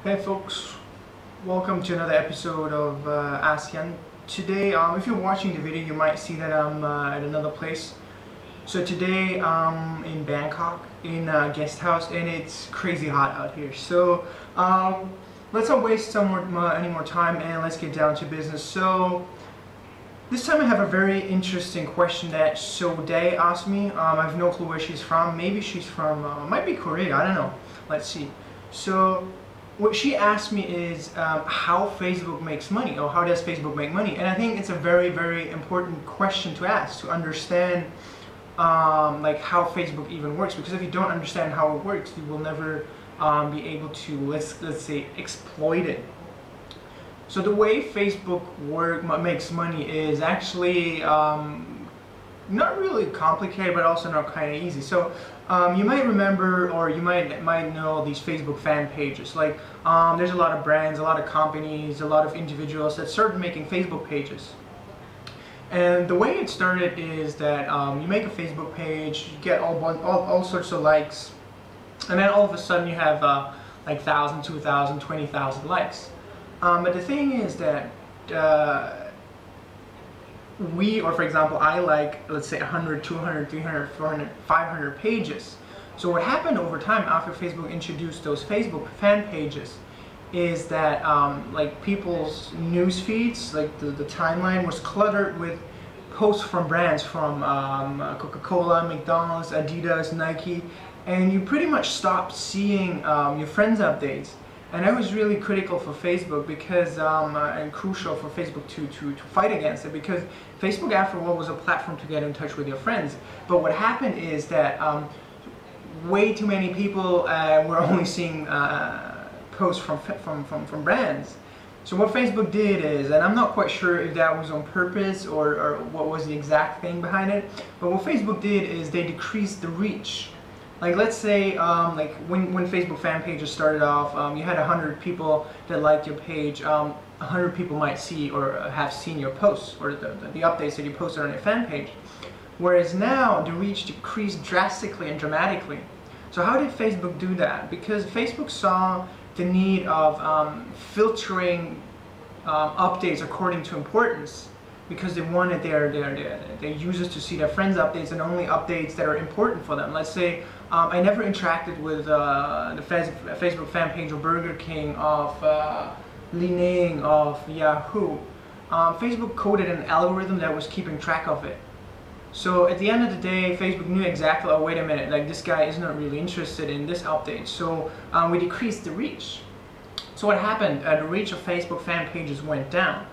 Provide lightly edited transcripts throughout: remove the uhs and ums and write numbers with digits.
Hey folks, welcome to another episode of Ask Yann. Today, if you're watching the video, you might see that I'm at another place. So today I'm in Bangkok, in a guest house, and it's crazy hot out here. So let's not waste any more time and let's get down to business. So this time I have a very interesting question that Day asked me. I have no clue where she's from. Maybe she's from, might be Korea, I don't know. Let's see. So what she asked me is how Facebook makes money, or how does Facebook make money? And I think it's a very, very important question to ask, to understand like how Facebook even works. Because if you don't understand how it works, you will never be able to, let's say, exploit it. So the way Facebook makes money is actually not really complicated, but also not kind of easy. So you might remember, or you might know these Facebook fan pages. Like there's a lot of brands, a lot of companies, a lot of individuals that started making Facebook pages. And the way it started is that you make a Facebook page, you get all sorts of likes, and then all of a sudden you have like 1,000, 2,000, 20,000 likes. But the thing is that for example, I like, let's say 100, 200, 300, 400, 500 pages. So what happened over time after Facebook introduced those Facebook fan pages is that like people's news feeds, like the timeline was cluttered with posts from brands from Coca-Cola, McDonald's, Adidas, Nike, and you pretty much stopped seeing your friends' updates. And that was really critical for Facebook because, and crucial for Facebook to fight against it, because Facebook, after all, was a platform to get in touch with your friends. But what happened is that way too many people were only seeing posts from brands. So what Facebook did is, and I'm not quite sure if that was on purpose or what was the exact thing behind it, but what Facebook did is they decreased the reach. Like let's say, like when Facebook fan pages started off, you had 100 people that liked your page. 100 people might see or have seen your posts or the updates that you posted on your fan page. Whereas now the reach decreased drastically and dramatically. So how did Facebook do that? Because Facebook saw the need of filtering updates according to importance, because they wanted their users to see their friends' updates and only updates that are important for them. Let's say I never interacted with the Facebook fan page of Burger King, of Li Ning, of Yahoo. Facebook coded an algorithm that was keeping track of it. So at the end of the day, Facebook knew exactly, oh wait a minute, like this guy is not really interested in this update. So we decreased the reach. So what happened? The reach of Facebook fan pages went down.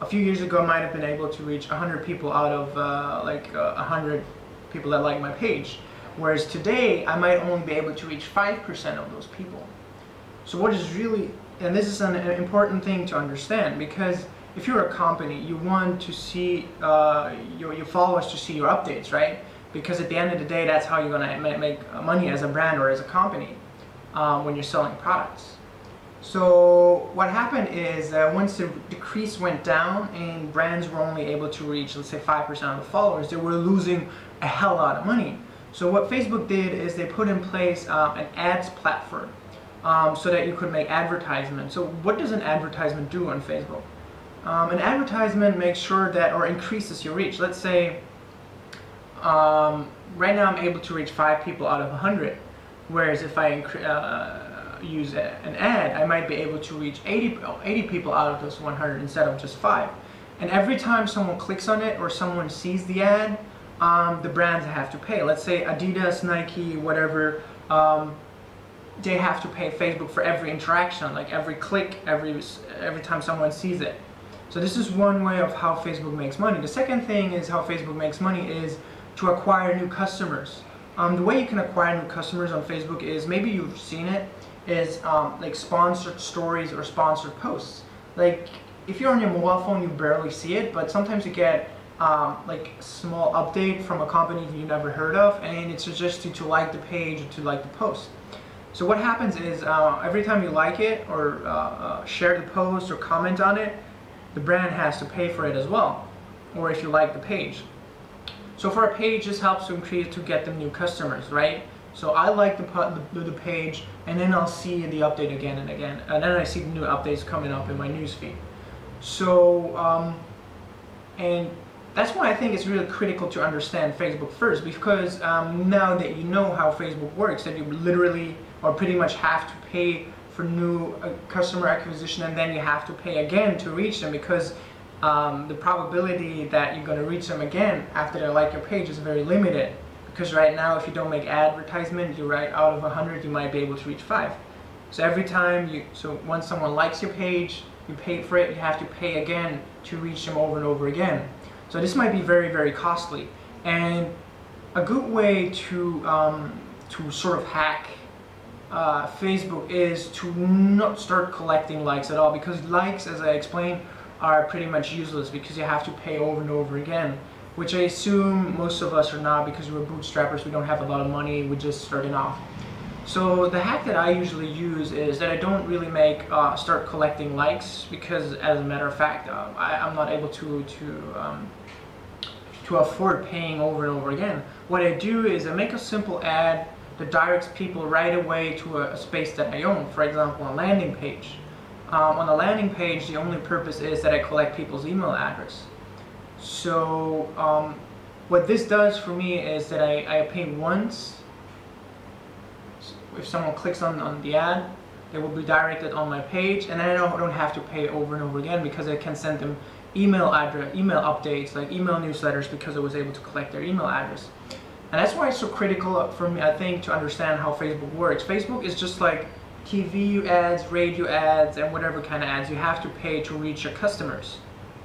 A few years ago, I might have been able to reach 100 people out of 100 people that like my page. Whereas today, I might only be able to reach 5% of those people. So what is really, and this is an important thing to understand, because if you're a company, you want to see your followers to see your updates, right? Because at the end of the day, that's how you're gonna make money as a brand or as a company when you're selling products. So what happened is once the decrease went down and brands were only able to reach, let's say 5% of the followers, they were losing a hell lot of money. So what Facebook did is they put in place an ads platform so that you could make advertisements. So what does an advertisement do on Facebook? An advertisement makes sure that, or increases your reach. Let's say right now I'm able to reach 5 people out of 100, whereas if I use an ad, I might be able to reach 80 people out of those 100 instead of just 5. And every time someone clicks on it or someone sees the ad, the brands have to pay. Let's say Adidas, Nike, whatever, they have to pay Facebook for every interaction, like every click, every time someone sees it. So this is one way of how Facebook makes money. The second thing is how Facebook makes money is to acquire new customers. The way you can acquire new customers on Facebook is, maybe you've seen it, is like sponsored stories or sponsored posts. Like if you're on your mobile phone, you barely see it, but sometimes you get like a small update from a company you never heard of, and it suggests you to like the page or to like the post. So what happens is every time you like it or share the post or comment on it, the brand has to pay for it as well, or if you like the page. So for a page, this helps to get them new customers, right? So I like the page, and then I'll see the update again and again, and then I see the new updates coming up in my newsfeed. So and that's why I think it's really critical to understand Facebook first, because now that you know how Facebook works, that you literally or pretty much have to pay for new customer acquisition, and then you have to pay again to reach them, because the probability that you're going to reach them again after they like your page is very limited. Because right now, if you don't make advertisement, you're right, out of 100 you might be able to reach 5. So every time once someone likes your page, you pay for it, you have to pay again to reach them over and over again. So this might be very, very costly. And a good way to sort of hack Facebook is to not start collecting likes at all, because likes, as I explained, are pretty much useless because you have to pay over and over again, which I assume most of us are not, because we're bootstrappers, we don't have a lot of money, we're just starting off. So the hack that I usually use is that I don't really start collecting likes, because as a matter of fact, I'm not able to afford paying over and over again. What I do is I make a simple ad that directs people right away to a space that I own, for example, a landing page. On the landing page, the only purpose is that I collect people's email address. So what this does for me is that I pay once. If someone clicks on the ad, they will be directed on my page, and then I don't have to pay over and over again, because I can send them email updates, like email newsletters, because I was able to collect their email address. And that's why it's so critical for me, I think, to understand how Facebook works. Facebook is just like TV ads, radio ads, and whatever kind of ads. You have to pay to reach your customers,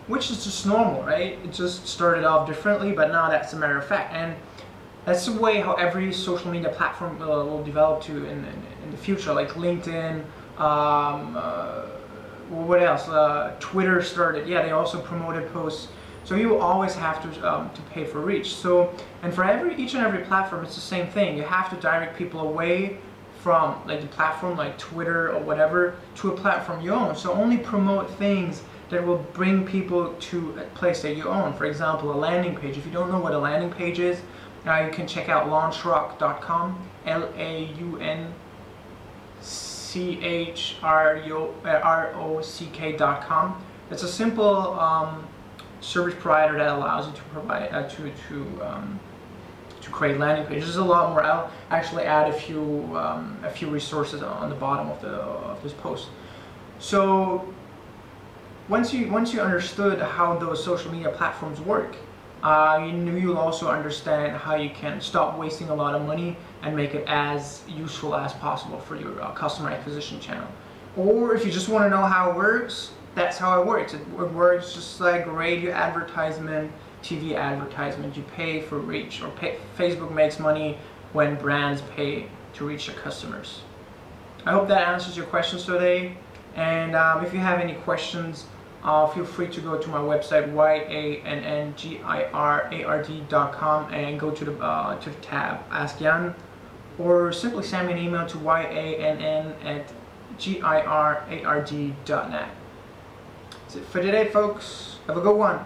which is just normal, right? It just started off differently, but now that's a matter of fact. And that's the way how every social media platform will develop to in the future, like LinkedIn, what else? Twitter started. Yeah, they also promoted posts. So you will always have to pay for reach. So, and for each and every platform, it's the same thing. You have to direct people away from like the platform, like Twitter or whatever, to a platform you own. So only promote things that will bring people to a place that you own. For example, a landing page. If you don't know what a landing page is, you can check out launchrock.com, LAUNCHROCK.com. It's a simple service provider that allows you to provide to create landing pages. There's a lot more. I'll actually add a few resources on the bottom of this post. So once you understood how those social media platforms work, you'll also understand how you can stop wasting a lot of money and make it as useful as possible for your customer acquisition channel. Or if you just want to know how it works, that's how it works. It works just like radio advertisement, TV advertisement. You pay for reach, or Facebook makes money when brands pay to reach their customers. I hope that answers your questions today. And if you have any questions, feel free to go to my website, YANNGIRARD.com, and go to the tab Ask Yann, or simply send me an email to yann@girard.net. That's it for today, folks. Have a good one.